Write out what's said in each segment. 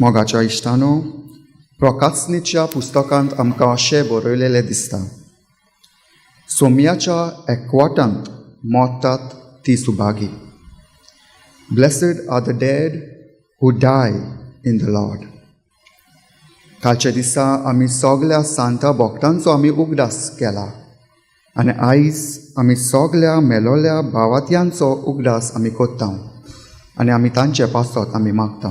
मोगाच्या इश्टानो, प्रकाशनीच्या पुस्तकांत आमकां अशें बरयलेलें दिसता. सोम्याच्या एकवटांत मोडटात ती Subhagi. Blessed are the dead who die in the Lord. कालच्या दिसा आमी सगल्या सांता भक्तांचो आमी उगडास केला आनी आयज आमी सगल्या मेलोल्या भावात्यांचो उगडास आमी कोत्ता आनी आमी तांचे पासत आमी मागता.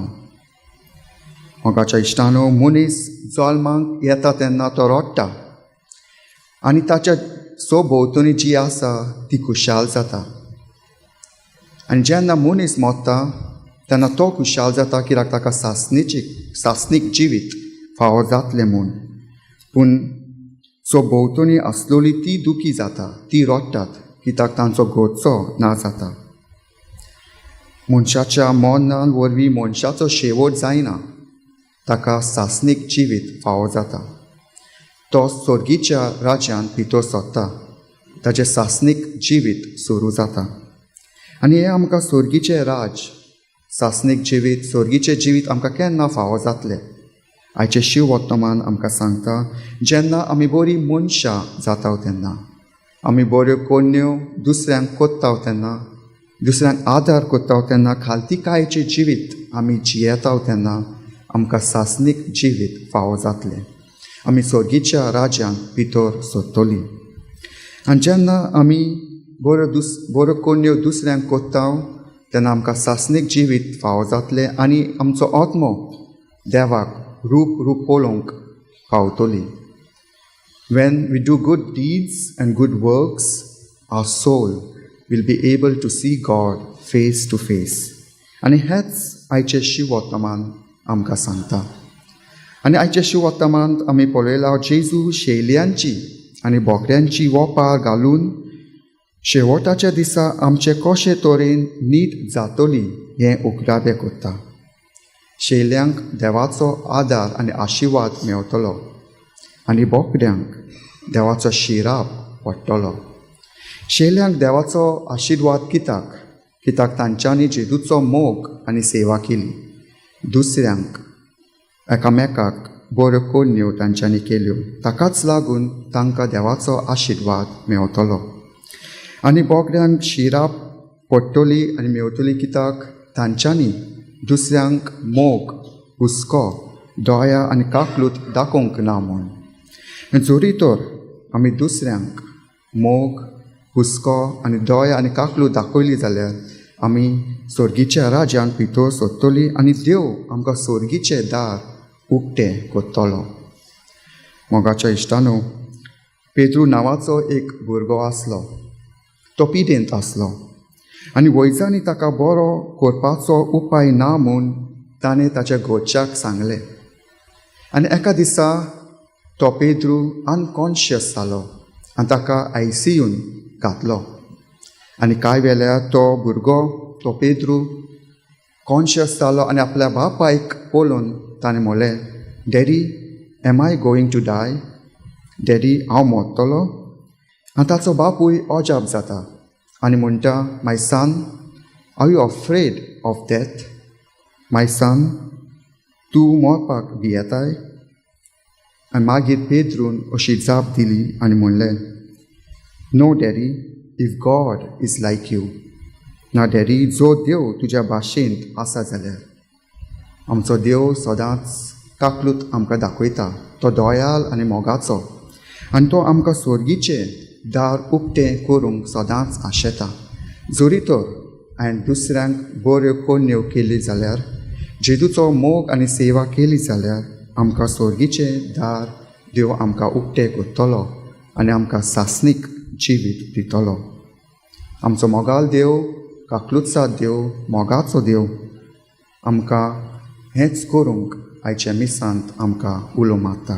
मोगाच्या इश्टानो, मनीस जल्माक येता तेन्ना तो रडटा आनी ताच्या भोंवतणी जी आसा ती खुशाल जाता. आनी जेन्ना मनीस मोडटा तेन्ना तो खुशाल जाता कित्याक ताका सासनीक जिवीत फावो जातलें म्हूण. पूण भोंवतणी आसलोली ती दुखी जाता, ती रडटात कित्याक तांचो घोडचो ना जाता. मनशाच्या मरणां वरवीं मनशाचो शेवट जायना, ताका सासनीक जिवीत फावो जाता. तो सर्गीच्या राज्यांत भितर सरता, ताचें सासनीक जिवीत सुरू जाता. आनी हें आमकां सर्गीचें राज, सासनीक जिवीत, सर्गीचें जिवीत आमकां केन्ना फावो जातलें? आयचें शिव वर्तमान आमकां सांगता, जेन्ना आमी बरीं मनशां जाता तेन्ना, आमी बऱ्यो कन्यो दुसऱ्यांक कोत्ता तेन्ना, दुसऱ्यांक आदार कोत्ता तेन्ना, खालतिकायेचें जिवीत आमी जियेता तेन्ना आमकां सासनीक जिवीत फावो जातलें. आमी सर्गीच्या राज्यांत भितर सरतलीं. आनी जेन्ना आमी बऱ्यो कन्यो दुसऱ्यांक कोत्ता तेन्ना आमकां सासनीक जिवीत फावो जातलें आनी आमचो आत्मो देवाक रूप पळोवंक पावतली. When we do good deeds and good works, our soul will be able to see God face to face. आनी हेच आयचें शिव वर्तमान आमकां सांगता. आनी आयच्या शिव वर्तमांत आमी पळयलां जेजू शेल्यांची आनी बोकड्यांची वोपार घालून शेवटाच्या दिसा आमचे कशे तरेन न्हीद जातली हें उक्ताबें कोत्ता. शेल्यांक देवाचो आदार आनी आशिर्वाद मेळटलो आनी बोकड्यांक देवाचो शिराप पडटलो. शेल्यांक देवाचो आशिर्वाद कित्याक तांच्यांनी जेजूचो मोग आनी सेवा केली. दुसऱ्यांक एकामेकाक बऱ्यो कन्यो तांच्यांनी केल्यो, ताकाच लागून तांकां देवाचो आशिर्वाद मेळटलो. आनी बोकड्यांक शिराप पडटली आनी मेळटली कित्याक तांच्यांनी दुसऱ्यांक मोग, हुस्को, दोया आनी काकलूत दाखोवंक ना म्हूण. जोरी तर आमी दुसऱ्यांक मोग, हुस्को आनी दोया आनी काकलूत दाखयली जाल्यार आमी सर्गीच्या राज्यांत भितर सरतलीं आनी देव आमकां सर्गीचें दार उक्तें कोत्तलो. मोगाच्या इश्टानो, पेद्रू नांवाचो एक भुरगो आसलो. तो पिडेंत आसलो आनी वैजांनी ताका बरो करपाचो उपाय ना म्हूण ताणें ताच्या घोडच्याक सांगलें. आनी एका दिसा तो पेद्रू अनकॉन्शियस जालो आनी ताका ICUन घातलो. आनी कांय वेळार तो भुरगो, तो पेद्रू कॉन्शियस जालो आनी आपल्या बापायक पळोवन ताणें म्हणलें, daddy, am I going to die? Daddy, हांव मरतलो? आनी ताचो बापूय अजाप जाता आनी म्हणटा, my son, are you afraid of death? My son, तूं मरपाक भियेताय? आनी मागीर पेद्रून अशी जाप दिली आनी म्हणलें, no daddy, if God is like you. ना डॅडी, जो देव तुज्या भाशेंत आसा जाल्यार. आमचो देव सदांच काकलूत आमकां दाखयता. तो दयाल आनी मोगाचो आनी तो आमकां सर्गीचें दार उक्तें करूंक सदांच आशेता. जोरी तर हांवें दुसऱ्यांक बऱ्यो कन्यो केली जाल्यार, जेजूचो मोग आनी सेवा केली जाल्यार आमकां सर्गीचें दार देव आमकां उक्तें करतलो आनी आमकां सासनीक जिवीत दितलो. आमचो मोगाल देव, काकलूतचा देव, मोगाचो देव आमकां हेंच करूंक आयच्या मिसांत आमकां उलो मारता.